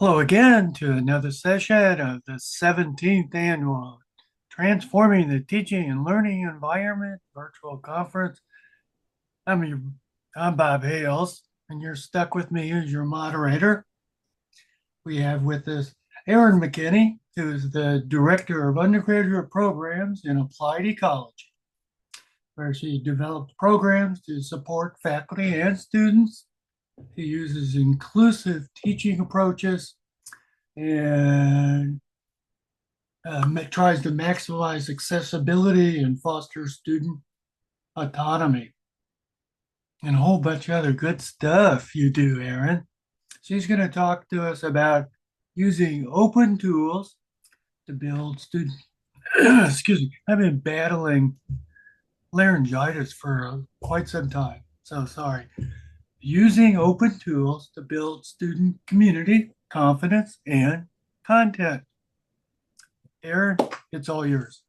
Hello again to another session of the 17th annual Transforming the Teaching and Learning Environment virtual conference. I'm your, I'm Bob Hales, and you're stuck with me as your moderator. We have with us Erin McKinney, who is the Director of Undergraduate Programs in Applied Ecology, where she develops programs to support faculty and students. She uses inclusive teaching approaches and tries to maximize accessibility and foster student autonomy and a whole bunch of other good stuff you do, Erin. She's going to talk to us about using open tools to build student. Excuse me. I've been battling laryngitis for quite some time, so sorry. Using open tools to build student community, confidence, and content. Erin, it's all yours.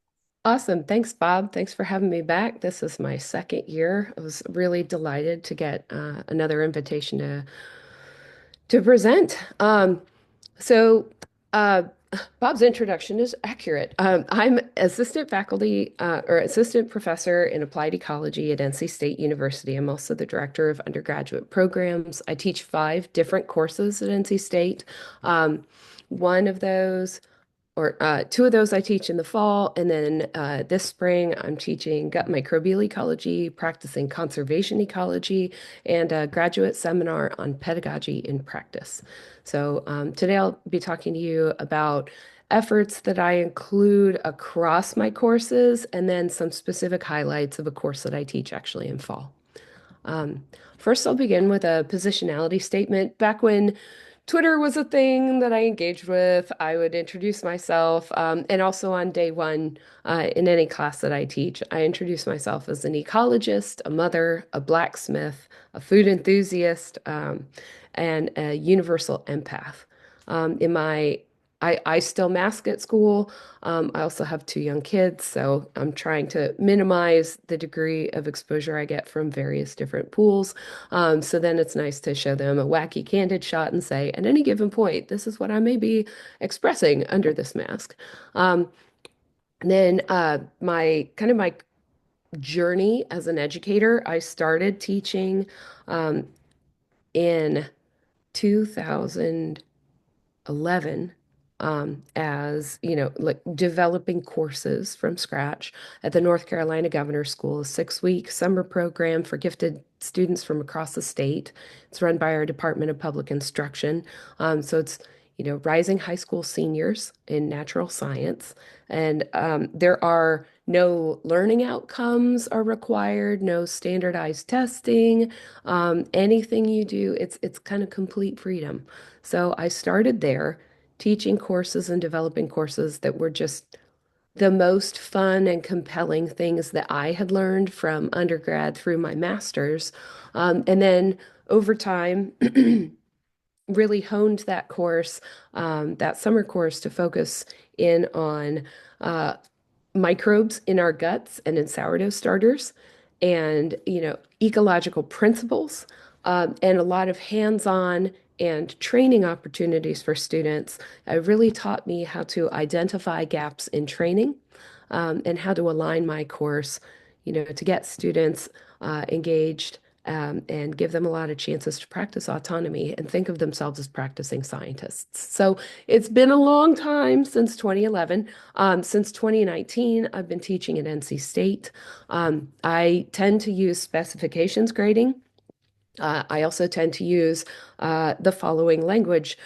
Awesome. Thanks, Bob. Thanks for having me back. This is my second year. I was really delighted to get another invitation to present. So, uh, Bob's introduction is accurate. I'm assistant faculty or assistant professor in applied ecology at NC State University. I'm also the director of undergraduate programs. I teach 5 different courses at NC State. One of those or two of those I teach in the fall, and then this spring I'm teaching gut microbial ecology, practicing conservation ecology, and a graduate seminar on pedagogy in practice. So today I'll be talking to you about efforts that I include across my courses, and then some specific highlights of a course that I teach actually in fall. Um, First, I'll begin with a positionality statement. Back when Twitter was a thing that I engaged with, I would introduce myself. And also on day one, in any class that I teach, I introduce myself as an ecologist, a mother, a blacksmith, a food enthusiast, and a universal empath. In my I still mask at school. I also have 2 young kids, so I'm trying to minimize the degree of exposure I get from various different pools. So then it's nice to show them a wacky candid shot and say, at any given point, this is what I may be expressing under this mask. Um, then my journey as an educator, I started teaching um, in 2011 as like developing courses from scratch at the North Carolina Governor's School, a 6-week summer program for gifted students from across the state. It's run by our Department of Public Instruction. So it's rising high school seniors in natural science, and there are no learning outcomes are required, no standardized testing. Anything you do, it's kind of complete freedom. So I started there teaching courses and developing courses that were just the most fun and compelling things that I had learned from undergrad through my master's. And then over time, really honed that course, that summer course, to focus in on uh, microbes in our guts and in sourdough starters, and ecological principles, and a lot of hands-on and training opportunities for students. It really taught me how to identify gaps in training, and how to align my course, to get students engaged, and give them a lot of chances to practice autonomy and think of themselves as practicing scientists. So it's been a long time since 2011. Since 2019, I've been teaching at NC State. I tend to use specifications grading. I also tend to use the following language.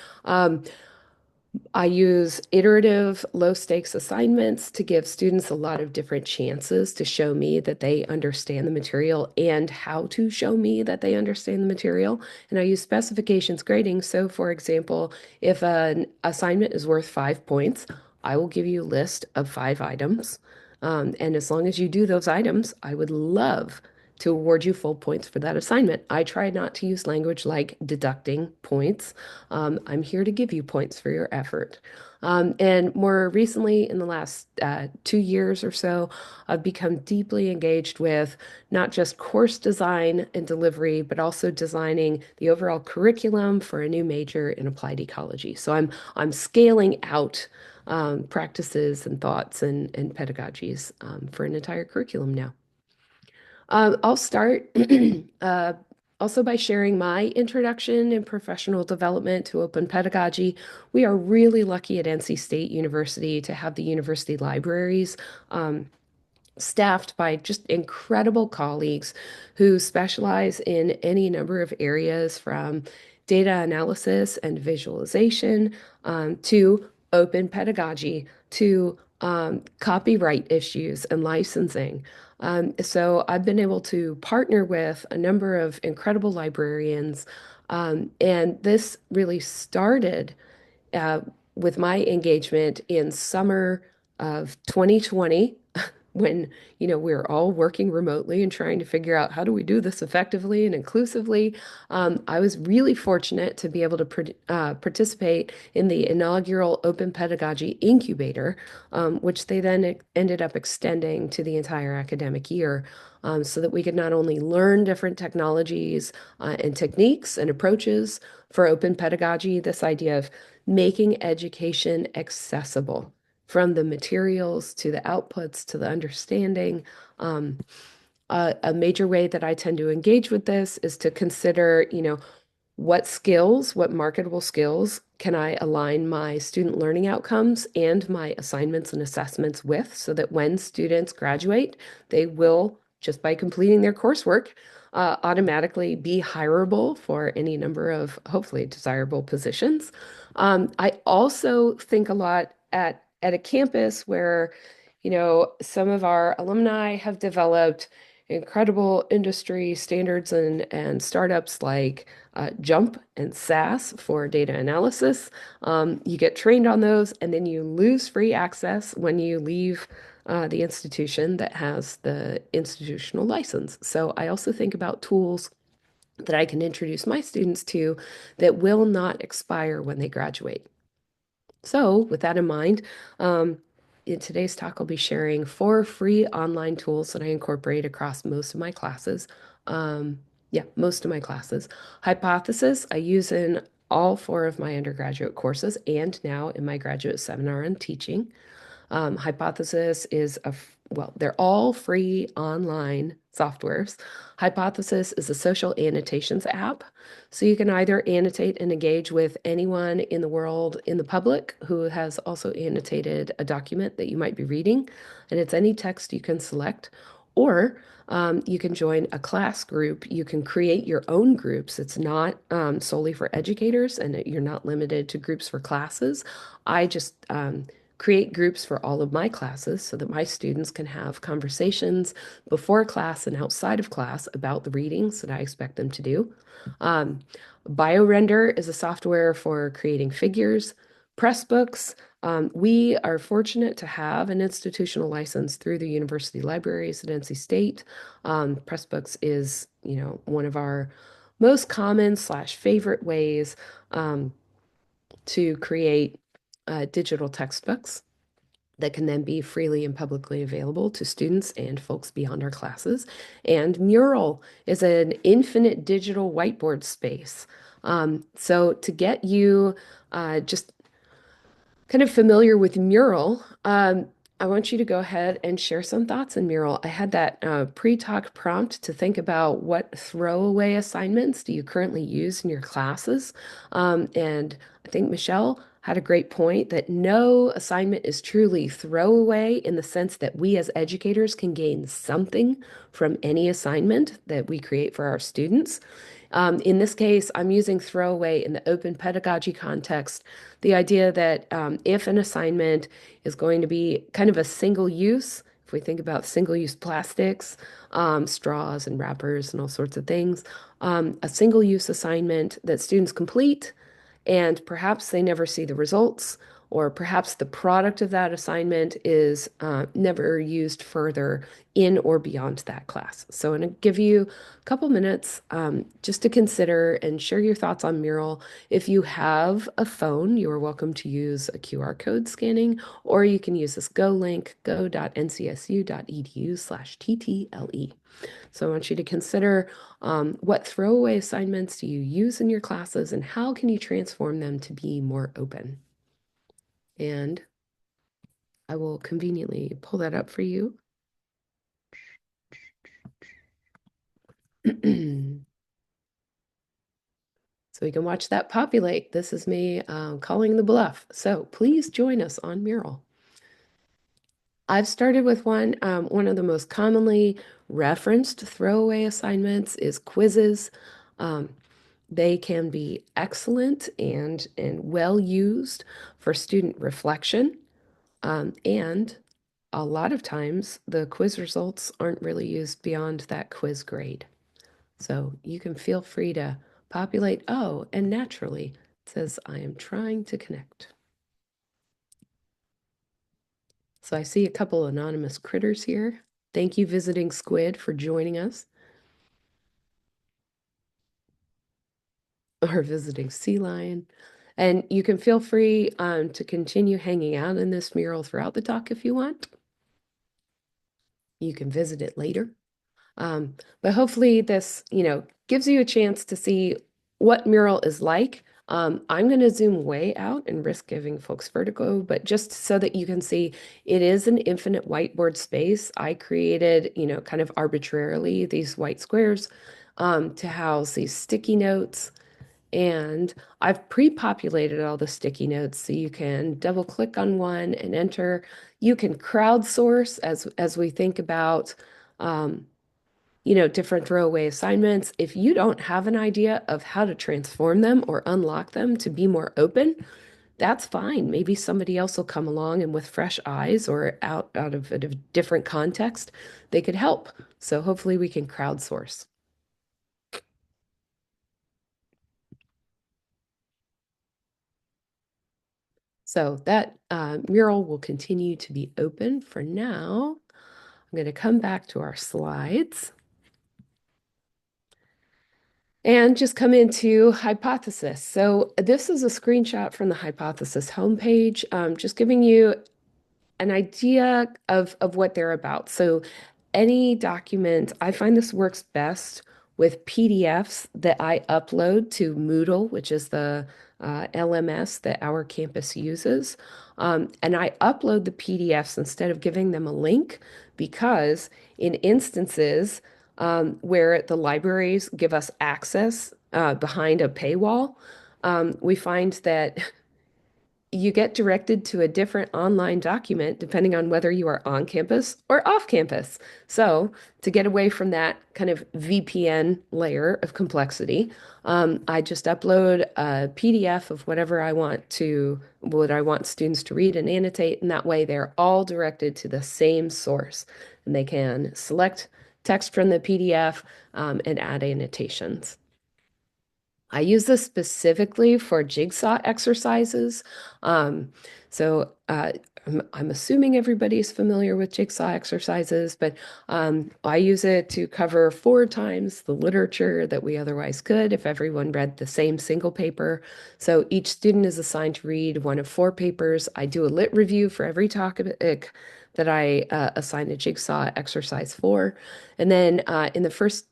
I use iterative, low stakes assignments to give students a lot of different chances to show me that they understand the material and how to show me that they understand the material. And I use specifications grading. So, for example, if an assignment is worth 5 points, I will give you a list of 5 items. And as long as you do those items, I would love to award you full points for that assignment. I try not to use language like deducting points. I'm here to give you points for your effort. And more recently, in the last 2 years or so, I've become deeply engaged with not just course design and delivery, but also designing the overall curriculum for a new major in applied ecology. So I'm scaling out practices and thoughts and pedagogies for an entire curriculum now. I'll start uh, also by sharing my introduction and professional development to open pedagogy. We are really lucky at NC State University to have the university libraries. Staffed by just incredible colleagues who specialize in any number of areas from data analysis and visualization to open pedagogy to copyright issues and licensing. So I've been able to partner with a number of incredible librarians, and this really started uh, with my engagement in summer of 2020 when, we were all working remotely and trying to figure out how do we do this effectively and inclusively. I was really fortunate to be able to participate in the inaugural Open Pedagogy Incubator, which they then ended up extending to the entire academic year. So that we could not only learn different technologies and techniques and approaches for open pedagogy, this idea of making education accessible from the materials to the outputs to the understanding. Um, a major way that I tend to engage with this is to consider, what skills, what marketable skills can I align my student learning outcomes and my assignments and assessments with so that when students graduate, they will, just by completing their coursework, automatically be hireable for any number of hopefully desirable positions. I also think a lot at a campus where, some of our alumni have developed incredible industry standards and startups like JUMP and SAS for data analysis. You get trained on those, and then you lose free access when you leave the institution that has the institutional license. So I also think about tools that I can introduce my students to that will not expire when they graduate. So, with that in mind, in today's talk, I'll be sharing 4 free online tools that I incorporate across most of my classes. Yeah, most of my classes. Hypothesis, I use in all 4 of my undergraduate courses and now in my graduate seminar on teaching. Hypothesis is well, they're all free online softwares. Hypothesis is a social annotations app. So you can either annotate and engage with anyone in the world in the public who has also annotated a document that you might be reading, and it's any text you can select, or you can join a class group. You can create your own groups. It's not solely for educators, and you're not limited to groups for classes. I just create groups for all of my classes so that my students can have conversations before class and outside of class about the readings that I expect them to do. Um, BioRender is a software for creating figures. Pressbooks, we are fortunate to have an institutional license through the university libraries at NC State. Pressbooks is, one of our most common slash favorite ways to create digital textbooks that can then be freely and publicly available to students and folks beyond our classes. And Mural is an infinite digital whiteboard space. So to get you just kind of familiar with Mural, I want you to go ahead and share some thoughts on Mural. I had that pre-talk prompt to think about what throwaway assignments do you currently use in your classes. And I think Michelle had a great point that no assignment is truly throwaway in the sense that we as educators can gain something from any assignment that we create for our students. In this case, I'm using throwaway in the open pedagogy context, the idea that if an assignment is going to be kind of a single use, if we think about single-use plastics, straws and wrappers and all sorts of things, a single-use assignment that students complete and perhaps they never see the results, or perhaps the product of that assignment is never used further in or beyond that class. So I'm going to give you a couple minutes just to consider and share your thoughts on Mural. If you have a phone, you are welcome to use a QR code scanning, or you can use this Go link, go.ncsu.edu/TTLE. So I want you to consider what throwaway assignments do you use in your classes and how can you transform them to be more open? And I will conveniently pull that up for you. So we can watch that populate. This is me calling the bluff. So please join us on Mural. I've started with one. One of the most commonly referenced throwaway assignments is quizzes. They can be excellent and well used for student reflection. And a lot of times the quiz results aren't really used beyond that quiz grade. So you can feel free to populate. Oh, and naturally it says, I am trying to connect. So I see a couple anonymous critters here. Thank you, Visiting Squid, for joining us. Or Visiting Sea Lion. And you can feel free to continue hanging out in this mural throughout the talk if you want. You can visit it later. But hopefully this, gives you a chance to see what mural is like. I'm going to zoom way out and risk giving folks vertigo, but just so that you can see, it is an infinite whiteboard space. I created, kind of arbitrarily these white squares to house these sticky notes. And I've pre-populated all the sticky notes so you can double click on one and enter. You can crowdsource as we think about different throwaway assignments. If you don't have an idea of how to transform them or unlock them to be more open, that's fine. Maybe somebody else will come along and with fresh eyes or out of a different context, they could help. So hopefully we can crowdsource. So that mural will continue to be open for now. I'm going to come back to our slides. And just come into Hypothesis. So this is a screenshot from the Hypothesis homepage, just giving you an idea of what they're about. So any document, I find this works best with PDFs that I upload to Moodle, which is the LMS that our campus uses. And I upload the PDFs instead of giving them a link because in instances where the libraries give us access behind a paywall, we find that you get directed to a different online document depending on whether you are on campus or off campus. So, to get away from that kind of VPN layer of complexity, I just upload a PDF of what I want students to read and annotate, and that way they're all directed to the same source, and they can select text from the PDF and add annotations. I use this specifically for jigsaw exercises. So I'm assuming everybody's familiar with jigsaw exercises, but I use it to cover 4 times the literature that we otherwise could if everyone read the same single paper. So each student is assigned to read one of 4 papers. I do a lit review for every topic that I assign a jigsaw exercise for. And then in the first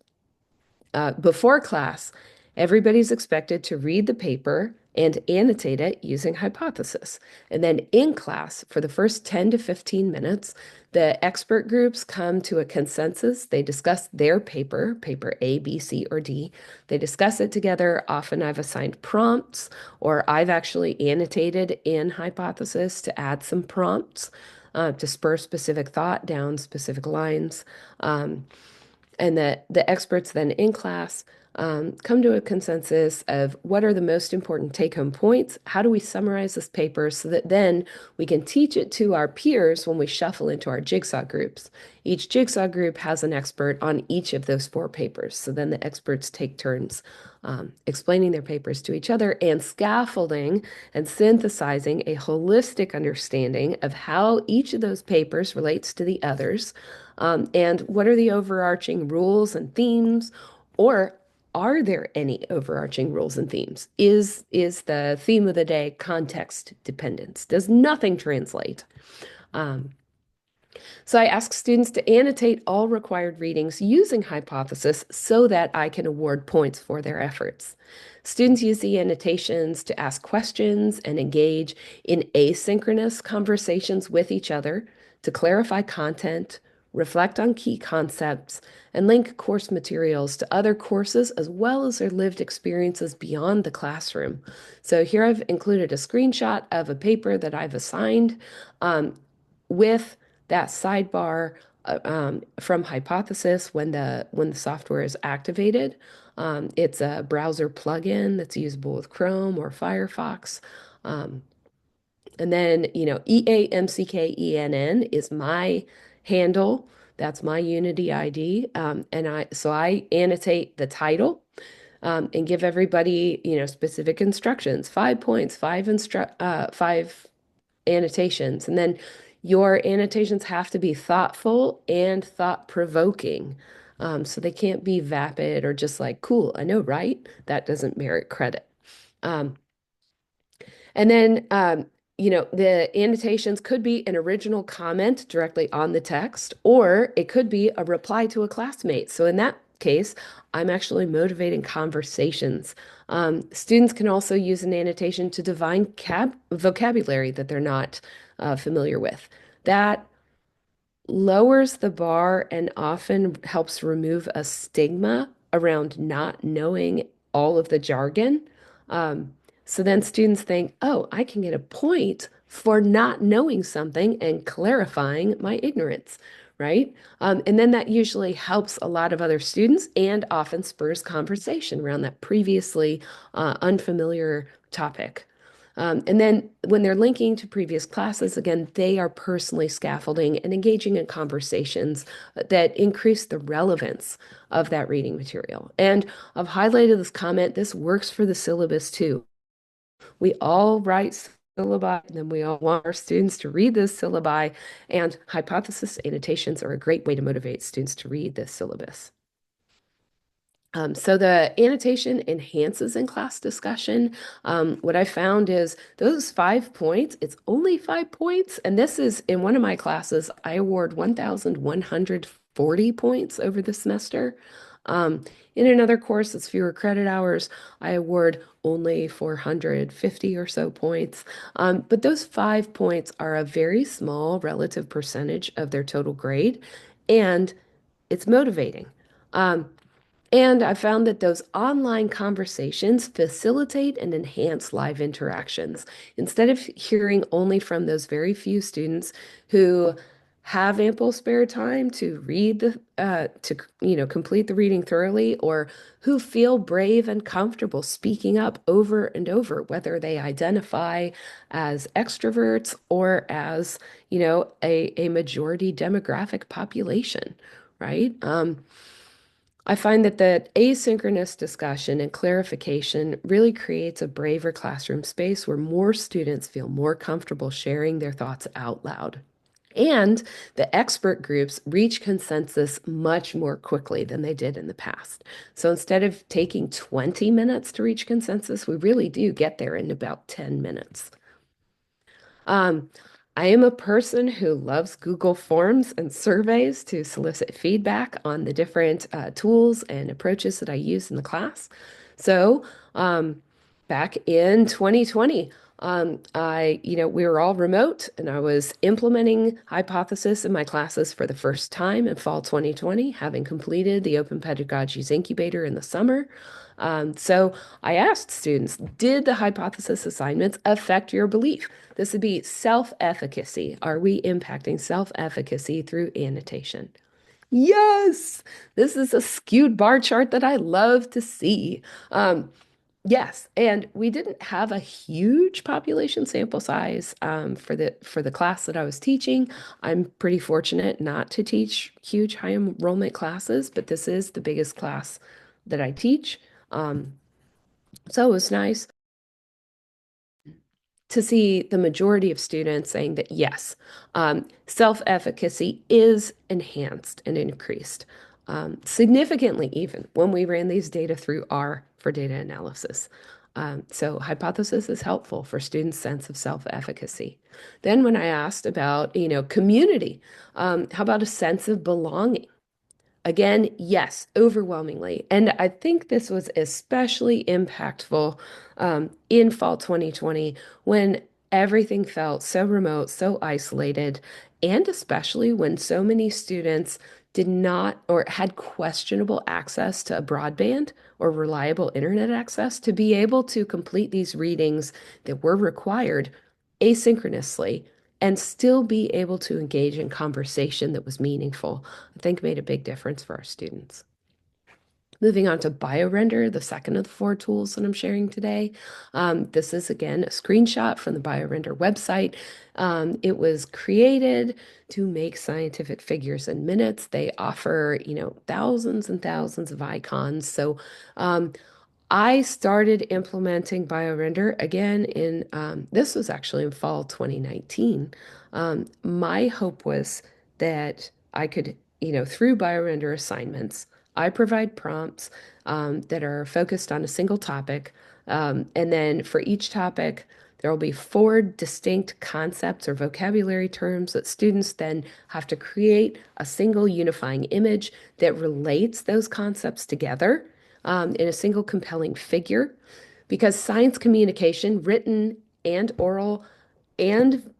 before class, everybody's expected to read the paper and annotate it using Hypothesis. And then in class, for the first 10 to 15 minutes, the expert groups come to a consensus. They discuss their paper A, B, C, or D. They discuss it together. Often I've assigned prompts, or I've actually annotated in Hypothesis to add some prompts to spur specific thought down specific lines. And the experts then in class come to a consensus of what are the most important take-home points. How do we summarize this paper so that then we can teach it to our peers when we shuffle into our jigsaw groups? Each jigsaw group has an expert on each of those 4 papers. So then the experts take turns explaining their papers to each other and scaffolding and synthesizing a holistic understanding of how each of those papers relates to the others, and what are the overarching rules and themes, or are there any overarching rules and themes? Is the theme of the day context dependence? Does nothing translate? Um, so I ask students to annotate all required readings using Hypothesis so that I can award points for their efforts. Students use the annotations to ask questions and engage in asynchronous conversations with each other, to clarify content, reflect on key concepts, and link course materials to other courses as well as their lived experiences beyond the classroom. So here I've included a screenshot of a paper that I've assigned with that sidebar from Hypothesis when the software is activated. It's a browser plugin that's usable with Chrome or Firefox. Um, and then, EAMCKENN is my handle. That's my Unity ID. I annotate the title and give everybody, specific instructions, 5 points, five annotations. And then your annotations have to be thoughtful and thought-provoking. So they can't be vapid or just like, cool, I know, right? That doesn't merit credit. Um, and then, the annotations could be an original comment directly on the text, or it could be a reply to a classmate. So in that case, I'm actually motivating conversations. Students can also use an annotation to define vocabulary that they're not familiar with. That lowers the bar and often helps remove a stigma around not knowing all of the jargon. Um, so then students think, oh, I can get a point for not knowing something and clarifying my ignorance, right? And then that usually helps a lot of other students and often spurs conversation around that previously unfamiliar topic. And then when they're linking to previous classes, again, they are personally scaffolding and engaging in conversations that increase the relevance of that reading material. And I've highlighted this comment. This works for the syllabus too. We all write syllabi, and then we all want our students to read this syllabi, and hypothesis annotations are a great way to motivate students to read this syllabus. So the annotation enhances in-class discussion. What I found is those 5 points, it's only 5 points. And this is in one of my classes, I award 1,140 points over the semester. In another course, it's fewer credit hours. I award only 450 or so points. But those 5 points are a very small relative percentage of their total grade, and it's motivating. And I found that those online conversations facilitate and enhance live interactions. Instead of hearing only from those very few students who have ample spare time to read complete the reading thoroughly, or who feel brave and comfortable speaking up over and over, whether they identify as extroverts or as, a majority demographic population, right? I find that the asynchronous discussion and clarification really creates a braver classroom space where more students feel more comfortable sharing their thoughts out loud. And the expert groups reach consensus much more quickly than they did in the past. So instead of taking 20 minutes to reach consensus, we really do get there in about 10 minutes. I am a person who loves Google Forms and surveys to solicit feedback on the different tools and approaches that I use in the class. So, back in 2020, we were all remote, and I was implementing Hypothesis in my classes for the first time in fall 2020, having completed the Open Pedagogies Incubator in the summer. So I asked students, did the hypothesis assignments affect your belief? This would be self-efficacy. Are we impacting self-efficacy through annotation? Yes, this is a skewed bar chart that I love to see. Um, yes, and we didn't have a huge population sample size for the class that I was teaching. I'm pretty fortunate not to teach huge high enrollment classes, but this is the biggest class that I teach. Um, so it was nice to see the majority of students saying that yes, self-efficacy is enhanced and increased significantly, even when we ran these data through R for data analysis. So hypothesis is helpful for students' sense of self-efficacy. Then when I asked about, community, how about a sense of belonging? Again, yes, overwhelmingly. And I think this was especially impactful in fall 2020 when everything felt so remote, so isolated, and especially when so many students did not or had questionable access to a broadband or reliable internet access to be able to complete these readings that were required asynchronously and still be able to engage in conversation that was meaningful. I think made a big difference for our students. Moving on to BioRender, the second of the four tools that I'm sharing today. This is again a screenshot from the BioRender website. It was created to make scientific figures in minutes. They offer, thousands and thousands of icons. So I started implementing BioRender again this was actually in fall 2019. My hope was that I could, through BioRender assignments, I provide prompts that are focused on a single topic. And then for each topic, there will be four distinct concepts or vocabulary terms that students then have to create a single unifying image that relates those concepts together in a single compelling figure because science communication, written and oral and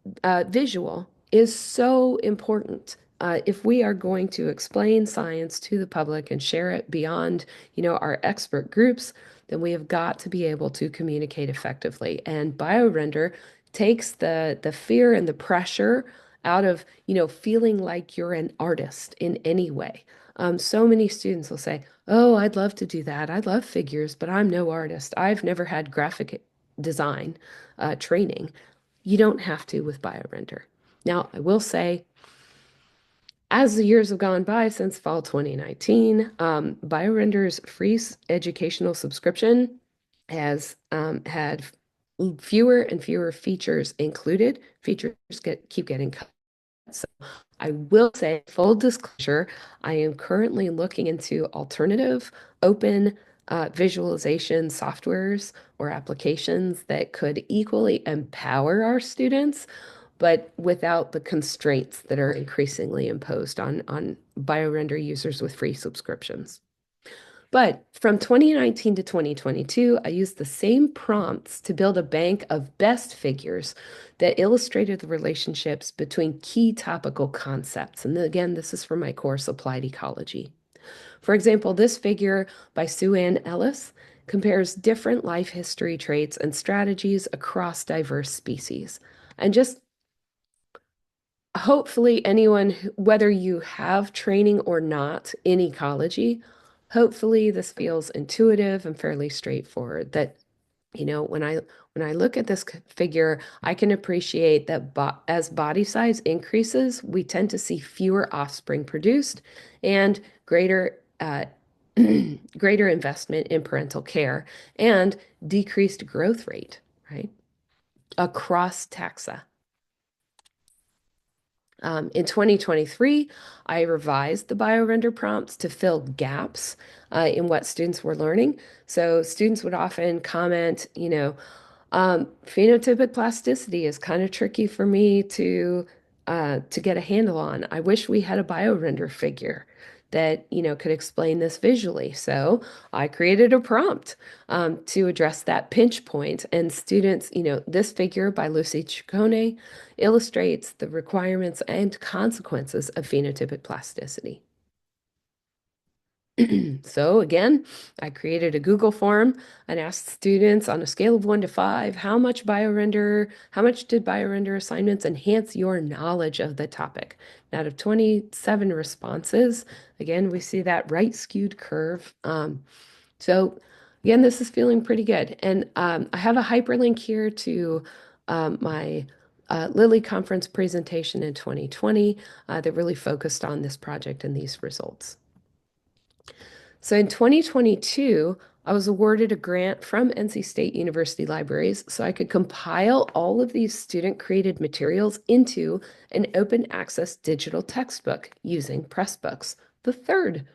visual, is so important. If we are going to explain science to the public and share it beyond, our expert groups, then we have got to be able to communicate effectively. And BioRender takes the fear and the pressure out of, feeling like you're an artist in any way. So many students will say, "Oh, I'd love to do that. I love figures, but I'm no artist. I've never had graphic design training." You don't have to with BioRender. Now, I will say, as the years have gone by since fall 2019, BioRender's free educational subscription has had fewer and fewer features included. Features keep getting cut. So I will say, full disclosure, I am currently looking into alternative open visualization softwares or applications that could equally empower our students, but without the constraints that are increasingly imposed on BioRender users with free subscriptions. But from 2019 to 2022, I used the same prompts to build a bank of best figures that illustrated the relationships between key topical concepts. And again, this is for my course, Applied Ecology. For example, this figure by Sue Ann Ellis compares different life history traits and strategies across diverse species. And just hopefully anyone, whether you have training or not in ecology, hopefully this feels intuitive and fairly straightforward. That, when I look at this figure, I can appreciate that as body size increases, we tend to see fewer offspring produced and greater greater investment in parental care and decreased growth rate, right? Across taxa. In 2023, I revised the BioRender prompts to fill gaps in what students were learning. So students would often comment, phenotypic plasticity is kind of tricky for me to get a handle on. I wish we had a BioRender figure that, could explain this visually. So I created a prompt to address that pinch point. And students, this figure by Lucy Ciccone illustrates the requirements and consequences of phenotypic plasticity. So again, I created a Google form and asked students on a scale of 1 to 5, how much did BioRender assignments enhance your knowledge of the topic? And out of 27 responses, again, we see that right skewed curve. So again, this is feeling pretty good. And I have a hyperlink here to my Lilly conference presentation in 2020 that really focused on this project and these results. So in 2022, I was awarded a grant from NC State University Libraries so I could compile all of these student-created materials into an open access digital textbook using Pressbooks, the third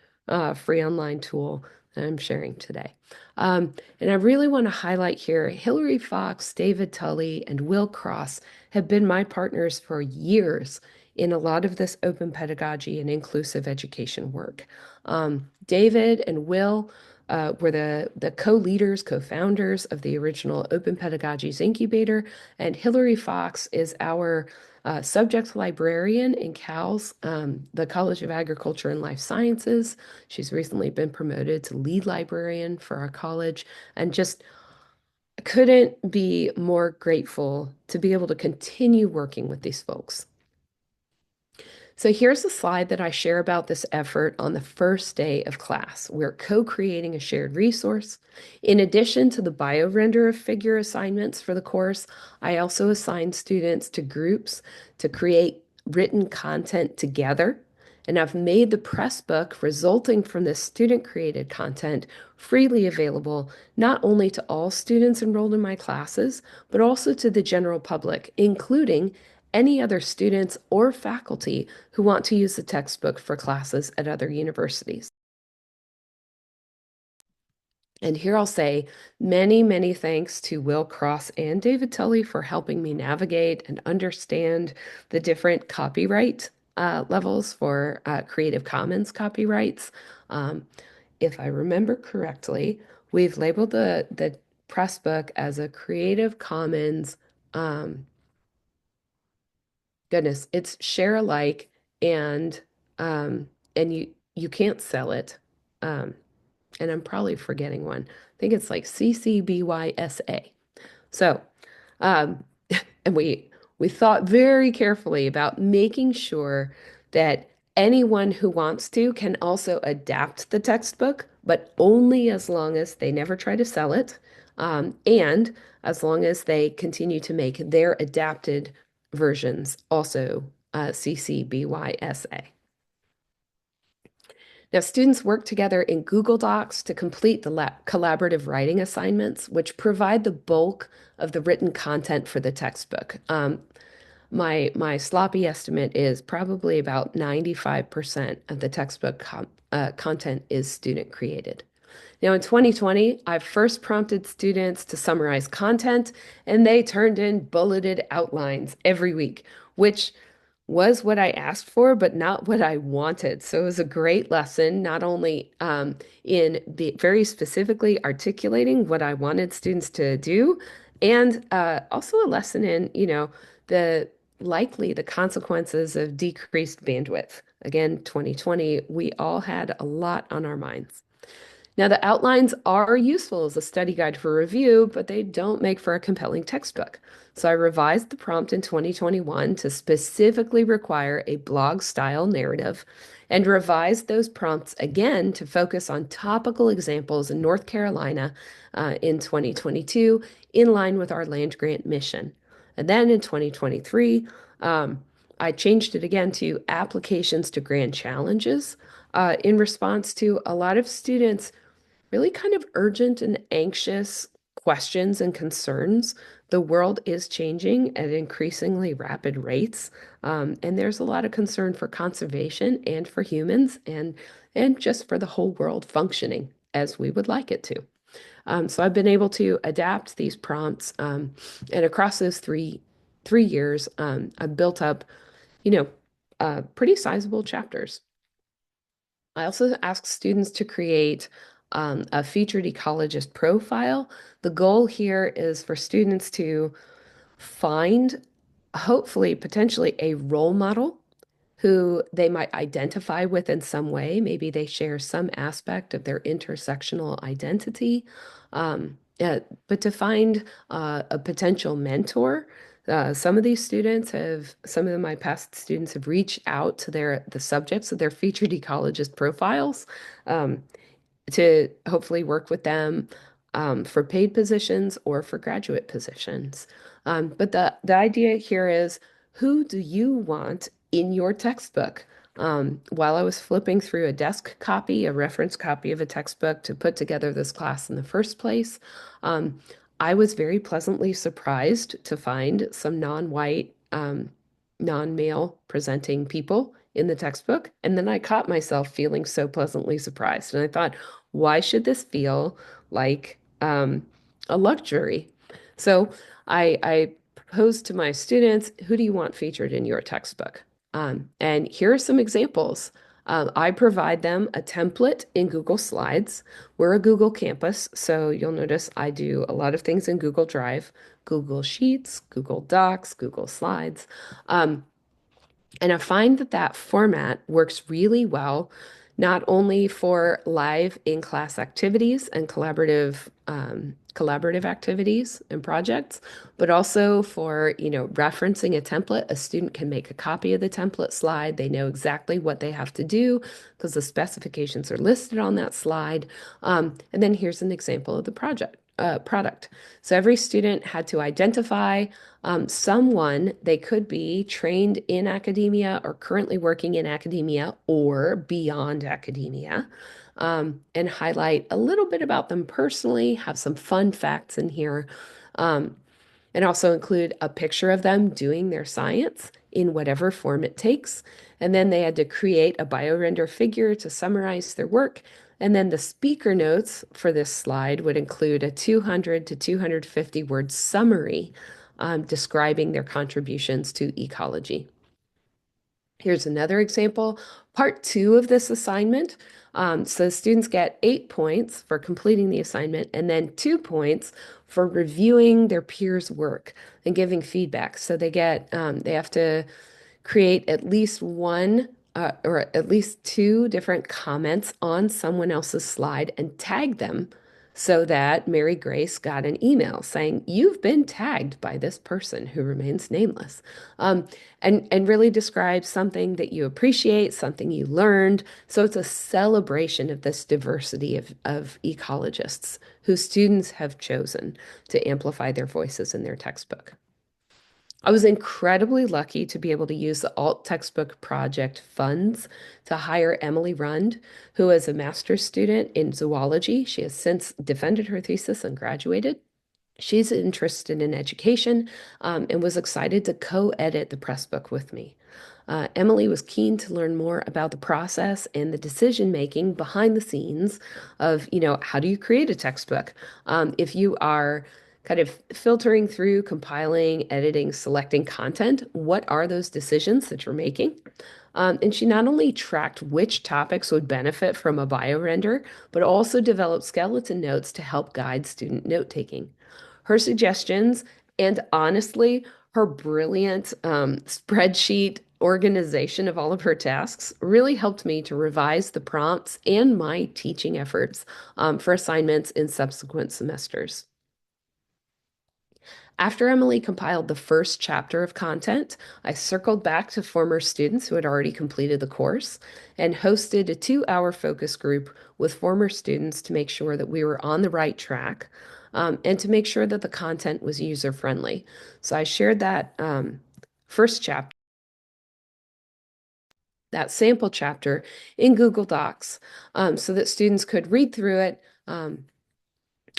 free online tool that I'm sharing today. And I really want to highlight here, Hilary Fox, David Tully, and Will Cross have been my partners for years in a lot of this open pedagogy and inclusive education work. David and Will were the co-leaders, co-founders of the original Open Pedagogies Incubator, and Hilary Fox is our subject librarian in CALS, the College of Agriculture and Life Sciences. She's recently been promoted to lead librarian for our college, and just couldn't be more grateful to be able to continue working with these folks. So here's a slide that I share about this effort on the first day of class. We're co-creating a shared resource. In addition to the BioRender figure assignments for the course, I also assign students to groups to create written content together. And I've made the Pressbook resulting from this student-created content freely available, not only to all students enrolled in my classes, but also to the general public, including any other students or faculty who want to use the textbook for classes at other universities. And here I'll say many, many thanks to Will Cross and David Tully for helping me navigate and understand the different copyright levels for Creative Commons copyrights. If I remember correctly, we've labeled the Pressbook as a Creative Commons goodness, it's share alike and you can't sell it. Um, and I'm probably forgetting one. I think it's like CC BY SA. So, um, and we thought very carefully about making sure that anyone who wants to can also adapt the textbook, but only as long as they never try to sell it, and as long as they continue to make their adapted versions also CC BY SA. Now, students work together in Google Docs to complete the collaborative writing assignments, which provide the bulk of the written content for the textbook. My sloppy estimate is probably about 95% of the textbook content is student created. Now, in 2020, I first prompted students to summarize content, and they turned in bulleted outlines every week, which was what I asked for, but not what I wanted. So it was a great lesson, not only in very specifically articulating what I wanted students to do, and also a lesson in, the consequences of decreased bandwidth. Again, 2020, we all had a lot on our minds. Now, the outlines are useful as a study guide for review, but they don't make for a compelling textbook. So I revised the prompt in 2021 to specifically require a blog-style narrative and revised those prompts again to focus on topical examples in North Carolina in 2022, in line with our land grant mission. And then in 2023, I changed it again to applications to grand challenges in response to a lot of students really kind of urgent and anxious questions and concerns. The world is changing at increasingly rapid rates, and there's a lot of concern for conservation and for humans and just for the whole world functioning as we would like it to. So I've been able to adapt these prompts, and across those three years, I've built up, pretty sizable chapters. I also ask students to create a featured ecologist profile. The goal here is for students to find, hopefully, potentially a role model who they might identify with in some way. Maybe they share some aspect of their intersectional identity. Um, but to find a potential mentor, some of my past students have reached out to the subjects of their featured ecologist profiles. Um, to hopefully work with them for paid positions or for graduate positions. But the idea here is, who do you want in your textbook? While I was flipping through a desk copy, a reference copy of a textbook to put together this class in the first place, um, I was very pleasantly surprised to find some non-white, non-male presenting people in the textbook. And then I caught myself feeling so pleasantly surprised. And I thought, why should this feel like a luxury? So I proposed to my students, who do you want featured in your textbook? And here are some examples. I provide them a template in Google Slides. We're a Google campus, so you'll notice I do a lot of things in Google Drive, Google Sheets, Google Docs, Google Slides. Um, and I find that that format works really well, not only for live in-class activities and collaborative activities and projects, but also for, referencing a template. A student can make a copy of the template slide. They know exactly what they have to do because the specifications are listed on that slide. And then here's an example of the product. So every student had to identify someone they could be trained in academia or currently working in academia or beyond academia, and highlight a little bit about them personally, have some fun facts in here, um, and also include a picture of them doing their science in whatever form it takes. And then they had to create a biorender figure to summarize their work. And then the speaker notes for this slide would include a 200 to 250 word summary describing their contributions to ecology. Here's another example, part 2 of this assignment. So students get 8 points for completing the assignment and then 2 points for reviewing their peers' work and giving feedback. So they have to create at least one or at least 2 different comments on someone else's slide and tag them so that Mary Grace got an email saying, "You've been tagged by this person who remains nameless." Um, and really describe something that you appreciate, something you learned. So it's a celebration of this diversity of ecologists who students have chosen to amplify their voices in their textbook. I was incredibly lucky to be able to use the alt textbook project funds to hire Emily Rund, who is a master's student in zoology. She has since defended her thesis and graduated. She's interested in education, and was excited to co-edit the press book with me. Emily was keen to learn more about the process and the decision making behind the scenes of, how do you create a textbook? If you are kind of filtering through, compiling, editing, selecting content, what are those decisions that you're making? And she not only tracked which topics would benefit from a biorender, but also developed skeleton notes to help guide student note taking. Her suggestions and honestly, her brilliant spreadsheet organization of all of her tasks really helped me to revise the prompts and my teaching efforts for assignments in subsequent semesters. After Emily compiled the first chapter of content, I circled back to former students who had already completed the course and hosted a 2-hour focus group with former students to make sure that we were on the right track, and to make sure that the content was user-friendly. So I shared that first chapter, that sample chapter, in Google Docs, so that students could read through it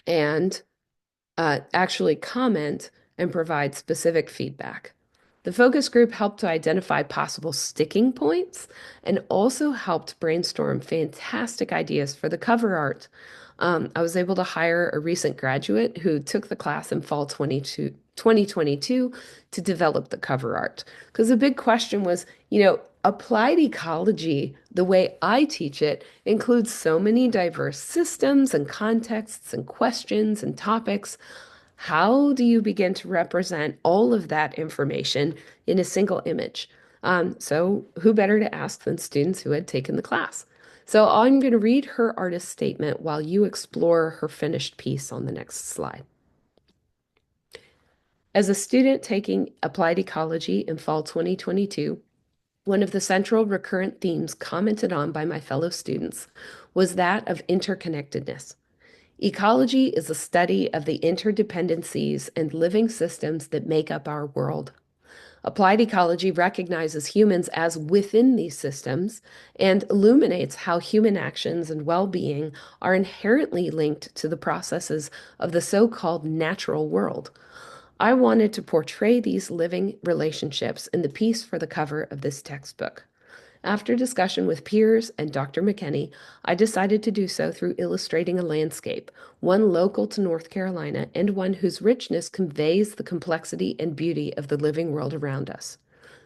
and actually comment and provide specific feedback. The focus group helped to identify possible sticking points and also helped brainstorm fantastic ideas for the cover art. I was able to hire a recent graduate who took the class in fall 2022 to develop the cover art. Because the big question was, applied ecology, the way I teach it, includes so many diverse systems and contexts and questions and topics. How do you begin to represent all of that information in a single image? So who better to ask than students who had taken the class? So I'm going to read her artist statement while you explore her finished piece on the next slide. As a student taking applied ecology in fall 2022, one of the central recurrent themes commented on by my fellow students was that of interconnectedness. Ecology is a study of the interdependencies and living systems that make up our world. Applied ecology recognizes humans as within these systems and illuminates how human actions and well being are inherently linked to the processes of the so called natural world. I wanted to portray these living relationships in the piece for the cover of this textbook. After discussion with peers and Dr. McKenney, I decided to do so through illustrating a landscape, one local to North Carolina and one whose richness conveys the complexity and beauty of the living world around us.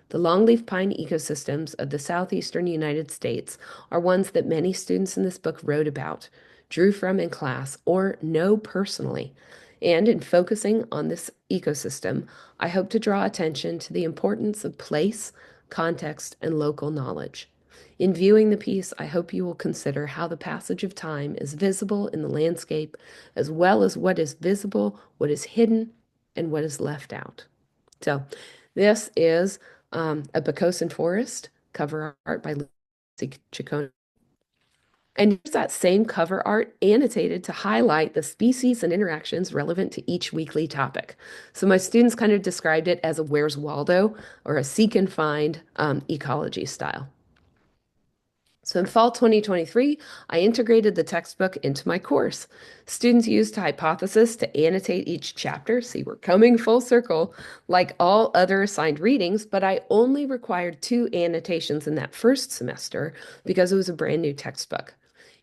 The longleaf pine ecosystems of the southeastern United States are ones that many students in this book wrote about, drew from in class, or know personally. And in focusing on this ecosystem, I hope to draw attention to the importance of place, context, and local knowledge. In viewing the piece, I hope you will consider how the passage of time is visible in the landscape, as well as what is visible, what is hidden, and what is left out. So, this is a Poquoson Forest cover art by Lucy Ciccone. And here's that same cover art annotated to highlight the species and interactions relevant to each weekly topic. So my students kind of described it as a Where's Waldo or a seek and find ecology style. So in fall 2023, I integrated the textbook into my course. Students used Hypothesis to annotate each chapter. See, we're coming full circle like all other assigned readings, but I only required 2 annotations in that first semester because it was a brand new textbook.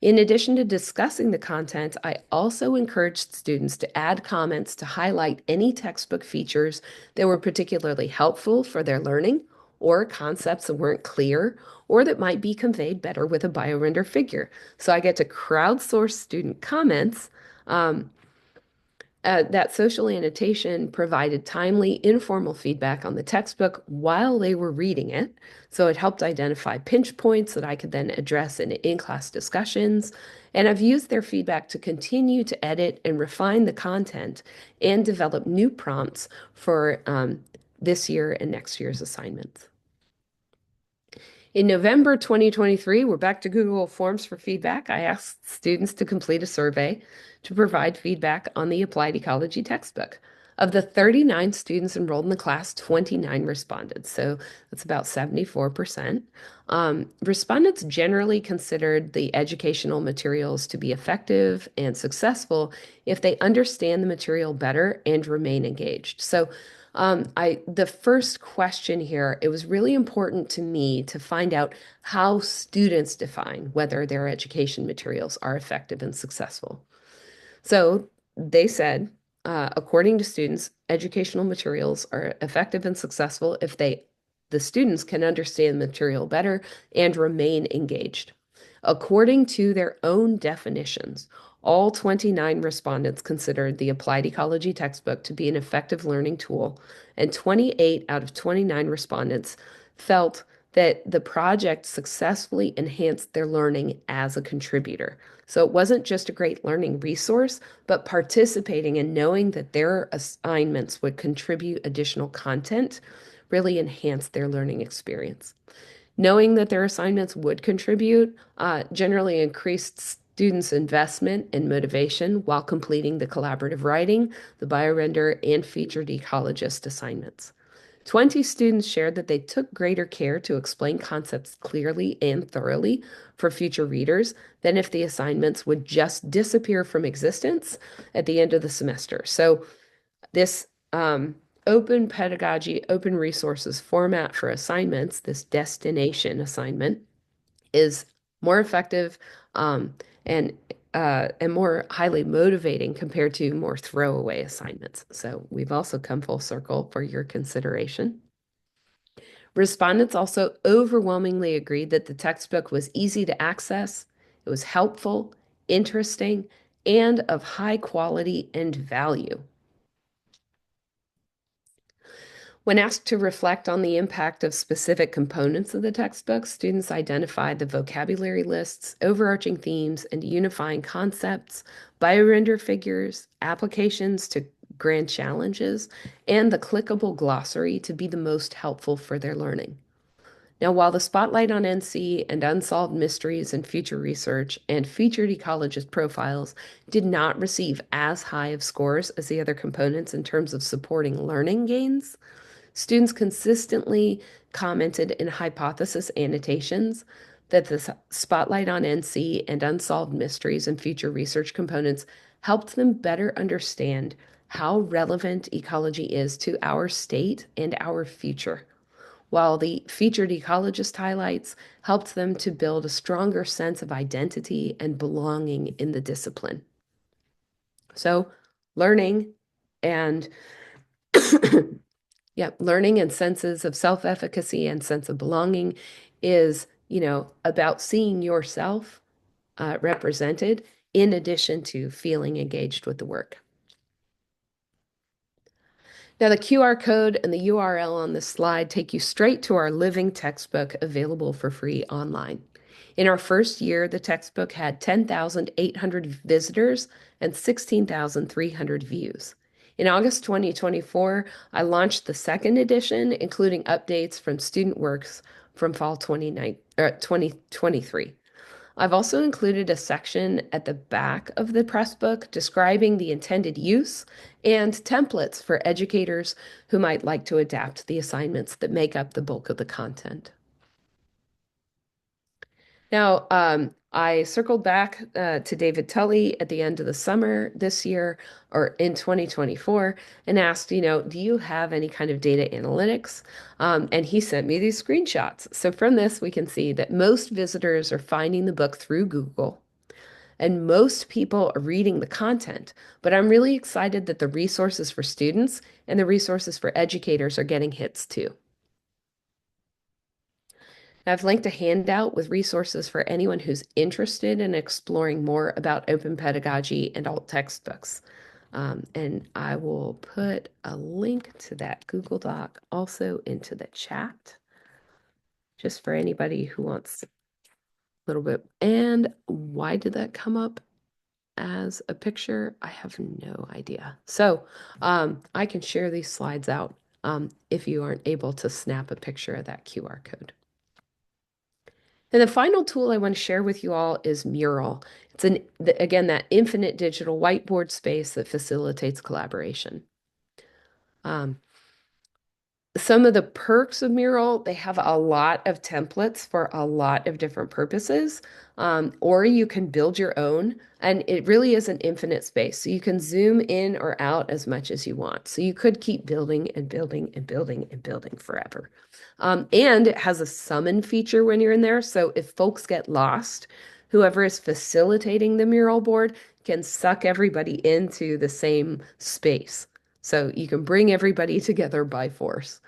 In addition to discussing the content, I also encouraged students to add comments to highlight any textbook features that were particularly helpful for their learning or concepts that weren't clear or that might be conveyed better with a biorender figure. So I get to crowdsource student comments. That social annotation provided timely, informal feedback on the textbook while they were reading it. So it helped identify pinch points that I could then address in in-class discussions. And I've used their feedback to continue to edit and refine the content and develop new prompts for this year and next year's assignments. In November 2023, we're back to Google Forms for feedback. I asked students to complete a survey to provide feedback on the Applied Ecology textbook. Of the 39 students enrolled in the class, 29 responded, so that's about 74%. Respondents generally considered the educational materials to be effective and successful if they understand the material better and remain engaged. So the first question here, it was really important to me to find out how students define whether their education materials are effective and successful. So they said, according to students, educational materials are effective and successful if the students can understand the material better and remain engaged. According to their own definitions, all 29 respondents considered the Applied Ecology textbook to be an effective learning tool, and 28 out of 29 respondents felt that the project successfully enhanced their learning as a contributor. So it wasn't just a great learning resource, but participating and knowing that their assignments would contribute additional content really enhanced their learning experience. Knowing that their assignments would contribute generally increased students' investment and motivation while completing the collaborative writing, the biorender, and featured ecologist assignments. 20 students shared that they took greater care to explain concepts clearly and thoroughly for future readers than if the assignments would just disappear from existence at the end of the semester. So this open pedagogy, open resources format for assignments, this destination assignment, is more effective and more highly motivating compared to more throwaway assignments. So we've also come full circle for your consideration. Respondents also overwhelmingly agreed that the textbook was easy to access, it was helpful, interesting, and of high quality and value. When asked to reflect on the impact of specific components of the textbook, students identified the vocabulary lists, overarching themes, and unifying concepts, biorender figures, applications to grand challenges, and the clickable glossary to be the most helpful for their learning. Now, while the spotlight on NC and unsolved mysteries and future research and featured ecologist profiles did not receive as high of scores as the other components in terms of supporting learning gains, students consistently commented in hypothesis annotations that the spotlight on NC and unsolved mysteries and future research components helped them better understand how relevant ecology is to our state and our future, while the featured ecologist highlights helped them to build a stronger sense of identity and belonging in the discipline. So, learning and yeah, learning and senses of self-efficacy and sense of belonging is, about seeing yourself represented in addition to feeling engaged with the work. Now, the QR code and the URL on this slide take you straight to our living textbook available for free online. In our first year, the textbook had 10,800 visitors and 16,300 views. In August 2024, I launched the second edition, including updates from student works from fall 2023. I've also included a section at the back of the Pressbook describing the intended use and templates for educators who might like to adapt the assignments that make up the bulk of the content. Now, I circled back to David Tully at the end of the summer this year, or in 2024, and asked, do you have any kind of data analytics? And he sent me these screenshots. So from this, we can see that most visitors are finding the book through Google, and most people are reading the content. But I'm really excited that the resources for students and the resources for educators are getting hits too. I've linked a handout with resources for anyone who's interested in exploring more about open pedagogy and alt textbooks. And I will put a link to that Google Doc also into the chat, just for anybody who wants a little bit. And why did that come up as a picture? I have no idea. So I can share these slides out if you aren't able to snap a picture of that QR code. And the final tool I want to share with you all is Mural. It's again, that infinite digital whiteboard space that facilitates collaboration. Some of the perks of Mural, they have a lot of templates for a lot of different purposes, or you can build your own, and it really is an infinite space. So you can zoom in or out as much as you want. So you could keep building and building and building and building forever. And it has a summon feature when you're in there. So if folks get lost, whoever is facilitating the Mural board can suck everybody into the same space. So you can bring everybody together by force.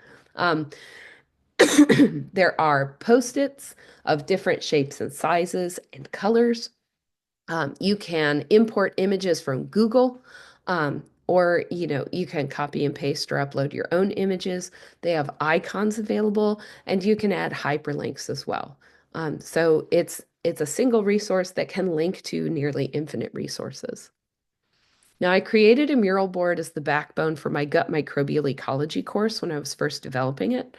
There are Post-its of different shapes and sizes and colors. You can import images from Google, or you can copy and paste or upload your own images. They have icons available, and you can add hyperlinks as well. So it's a single resource that can link to nearly infinite resources. Now, I created a mural board as the backbone for my gut microbial ecology course when I was first developing it,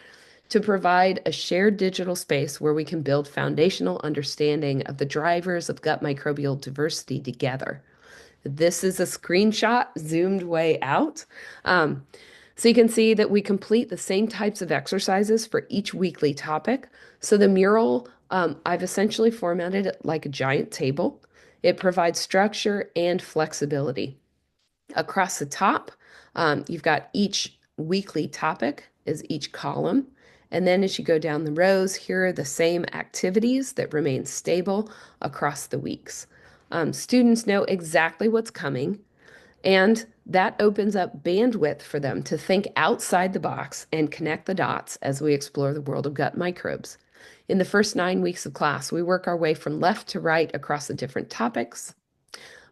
to provide a shared digital space where we can build foundational understanding of the drivers of gut microbial diversity together. This is a screenshot zoomed way out. So you can see that we complete the same types of exercises for each weekly topic. So the mural, I've essentially formatted it like a giant table. It provides structure and flexibility. Across the top, you've got each weekly topic is each column. And then as you go down the rows, here are the same activities that remain stable across the weeks. Students know exactly what's coming, and that opens up bandwidth for them to think outside the box and connect the dots as we explore the world of gut microbes. In the first 9 weeks of class, we work our way from left to right across the different topics.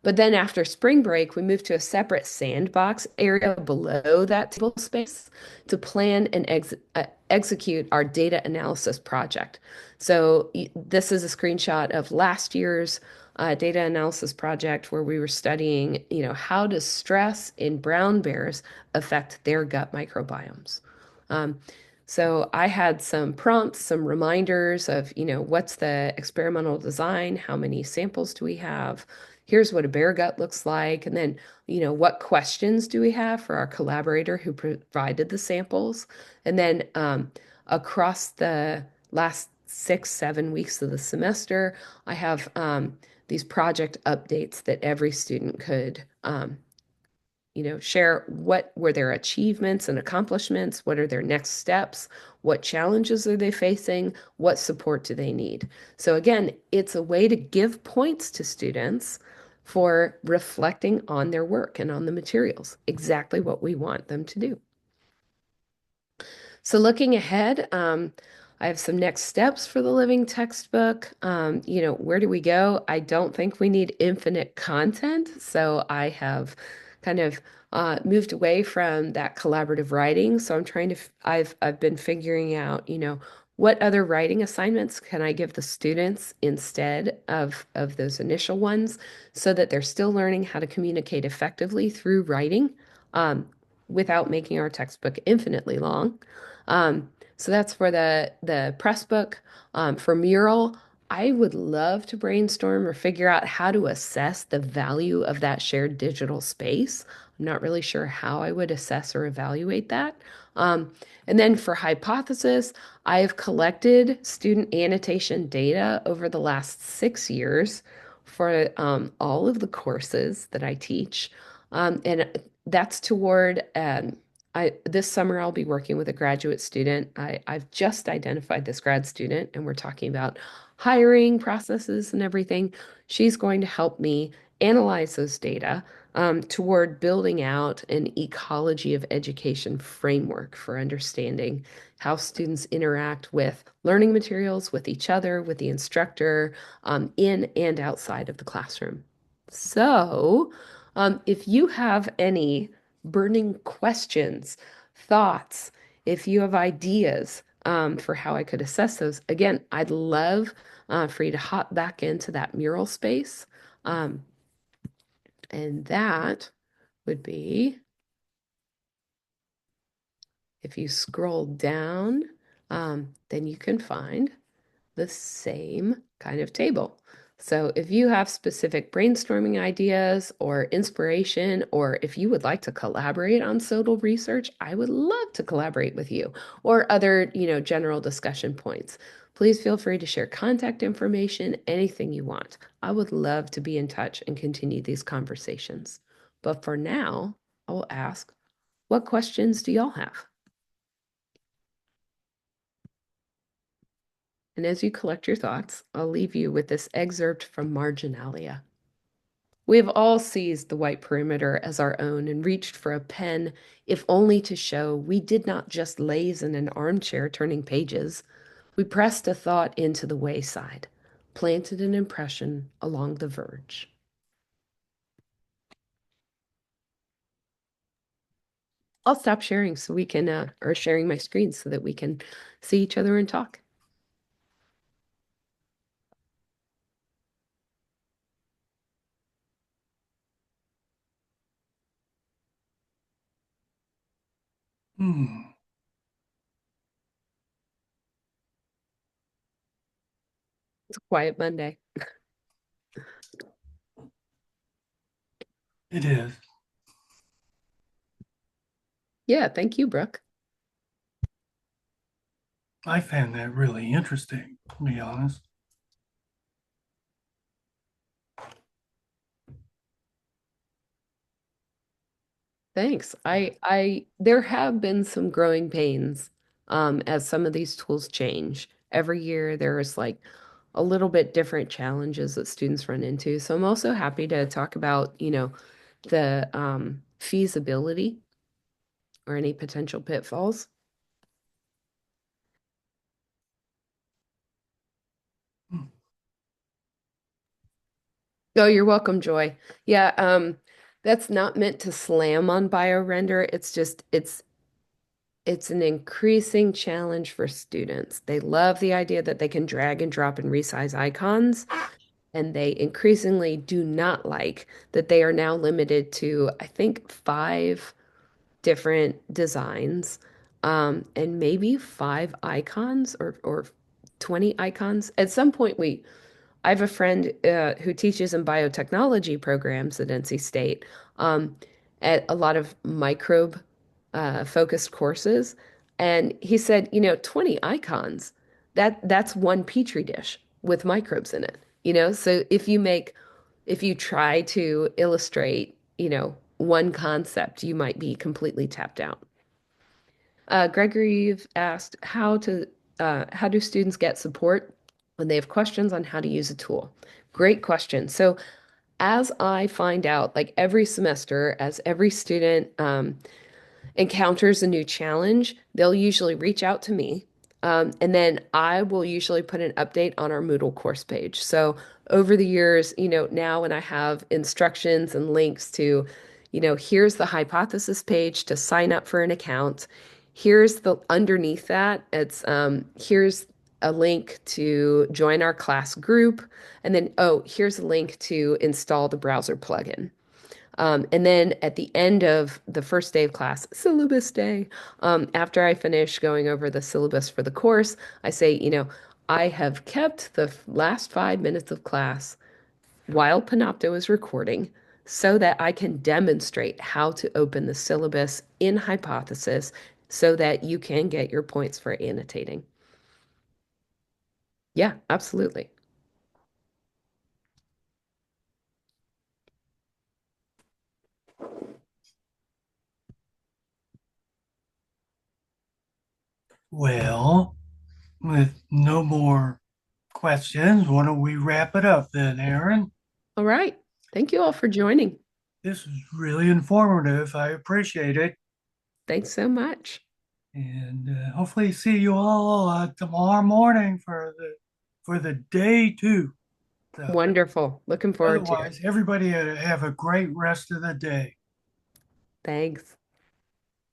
But then after spring break, we moved to a separate sandbox area below that table space to plan and execute our data analysis project. So this is a screenshot of last year's data analysis project where we were studying, how does stress in brown bears affect their gut microbiomes? Um, so I had some prompts, some reminders of, what's the experimental design? How many samples do we have? Here's what a bear gut looks like. And then, what questions do we have for our collaborator who provided the samples? And then across the last 6, 7 weeks of the semester, I have these project updates that every student could share what were their achievements and accomplishments, what are their next steps, what challenges are they facing, what support do they need. So again, it's a way to give points to students for reflecting on their work and on the materials, exactly what we want them to do. So looking ahead, I have some next steps for the living textbook. Where do we go? I don't think we need infinite content. So I have kind of moved away from that collaborative writing. So I'm trying to, I've been figuring out, what other writing assignments can I give the students instead of those initial ones so that they're still learning how to communicate effectively through writing without making our textbook infinitely long. So that's for the press book. For mural, I would love to brainstorm or figure out how to assess the value of that shared digital space. I'm not really sure how I would assess or evaluate that. And then for hypothesis, I have collected student annotation data over the last 6 years for all of the courses that I teach. And that's toward this summer I'll be working with a graduate student. I've just identified this grad student and we're talking about hiring processes and everything. She's going to help me analyze those data toward building out an ecology of education framework for understanding how students interact with learning materials, with each other, with the instructor, in and outside of the classroom. So, if you have any burning questions, thoughts, if you have ideas for how I could assess those, again, I'd love for you to hop back into that mural space. And that would be, if you scroll down, then you can find the same kind of table. So if you have specific brainstorming ideas or inspiration, or if you would like to collaborate on SOTL research, I would love to collaborate with you or other, general discussion points. Please feel free to share contact information, anything you want. I would love to be in touch and continue these conversations. But for now, I will ask, what questions do y'all have? And as you collect your thoughts, I'll leave you with this excerpt from Marginalia. We have all seized the white perimeter as our own and reached for a pen, if only to show we did not just laze in an armchair turning pages. We pressed a thought into the wayside, planted an impression along the verge. I'll stop sharing so we can, or sharing my screen so that we can see each other and talk. Hmm. It's a quiet Monday. It is. Yeah, thank you, Brooke. I found that really interesting, to be honest. Thanks. There have been some growing pains as some of these tools change. Every year there's like a little bit different challenges that students run into. So I'm also happy to talk about, the feasibility or any potential pitfalls. Hmm. Oh, you're welcome, Joy. Yeah, that's not meant to slam on BioRender. It's just it's an increasing challenge for students. They love the idea that they can drag and drop and resize icons, and they increasingly do not like that they are now limited to, I think, five different designs, and maybe five icons or 20 icons. At some point, I have a friend who teaches in biotechnology programs at NC State, um, at a lot of microbe focused courses. And he said, 20 icons, that's one petri dish with microbes in it. So if you try to illustrate, one concept, you might be completely tapped out. Gregory, you've asked how do students get support when they have questions on how to use a tool? Great question. So as I find out, like every semester, as every student encounters a new challenge, they'll usually reach out to me. And then I will usually put an update on our Moodle course page. So over the years, now when I have instructions and links to, here's the hypothesis page to sign up for an account. Here's the underneath that, it's here's a link to join our class group. And then, oh, here's a link to install the browser plugin. And then at the end of the first day of class, syllabus day, after I finish going over the syllabus for the course, I say, I have kept the last 5 minutes of class while Panopto is recording so that I can demonstrate how to open the syllabus in Hypothesis so that you can get your points for annotating. Yeah, absolutely. Well, with no more questions, why don't we wrap it up then, Aaron? All right. Thank you all for joining. This is really informative. I appreciate it. Thanks so much. And hopefully see you all tomorrow morning for the day two. So Wonderful. Looking forward to it. otherwise, everybody have a great rest of the day. Thanks.